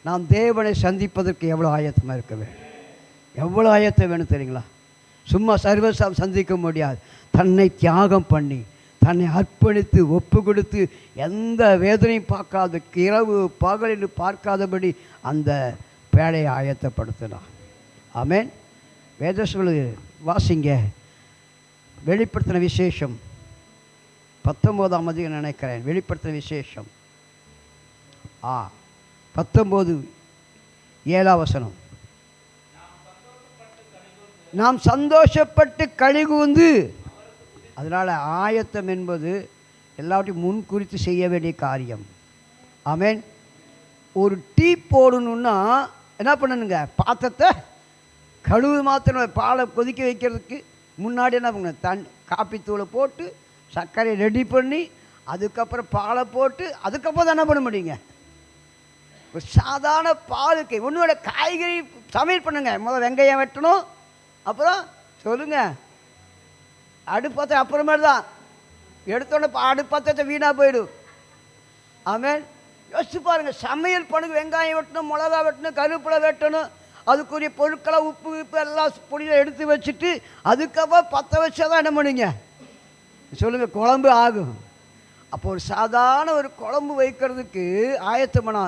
நாம் தேவனை சந்திப்பதற்கு எவ்வளோ ஆயத்தமாக இருக்க வேண்டும், எவ்வளோ ஆயத்தம் வேணும் தெரியுங்களா? சும்மா சர்வசாம் சந்திக்க முடியாது. தன்னை தியாகம் பண்ணி, தன்னை அர்ப்பணித்து, ஒப்பு கொடுத்து, எந்த வேதனையும் பார்க்காத, இரவு பகலில் பார்க்காதபடி அந்த வேலையை ஆயத்தப்படுத்தினான். ஆமென். வேத சொல்லு வாசிங்க. வெளிப்படுத்தின விசேஷம் 19ஆம் அதிகாரம் நினைக்கிறேன். வெளிப்படுத்தின விசேஷம் 19:7 நாம் சந்தோஷப்பட்டு கழிகூந்து. அதனால் ஆயத்தம் என்பது எல்லாத்தையும் முன்குறித்து செய்ய வேண்டிய காரியம். ஆமென். ஒரு டீ போடணுன்னா என்ன பண்ணணுங்க? பாத்திரத்தை கழுவு மாத்திரம். பாலை கொதிக்க வைக்கிறதுக்கு முன்னாடி என்ன பண்ணணும்? காப்பி தூளை போட்டு சர்க்கரையை ரெடி பண்ணி அதுக்கப்புறம் பாலை போட்டு அதுக்கப்புறம் தான் என்ன பண்ண முடியுங்க? ஒரு சாதாரண பாலுக்கு ஒன்றோட காய்கறி சமையல் பண்ணுங்க. முதல்ல வெங்காயம் வெட்டணும், அப்புறம் சொல்லுங்கள் அடுப்பத்தை அப்புறமேல தான் எடுத்தோடனே அடுப்பத்தை வீணாக போயிடும். ஆமென். யோசிச்சு பாருங்கள். சமையல் பண்ணுங்க, வெங்காயம் வெட்டணும், மிளகா வெட்டணும், கருவேப்பிலை வெட்டணும், அதுக்குரிய பொருட்களை உப்பு எல்லாம் பொடியில் எடுத்து வச்சுட்டு அதுக்கப்புறம் பற்ற வச்சா தான் என்ன பண்ணுங்க? சொல்லுங்கள், குழம்பு ஆகும். அப்போ ஒரு சாதாரண ஒரு குழம்பு வைக்கிறதுக்கு ஆயத்தம் பண்ண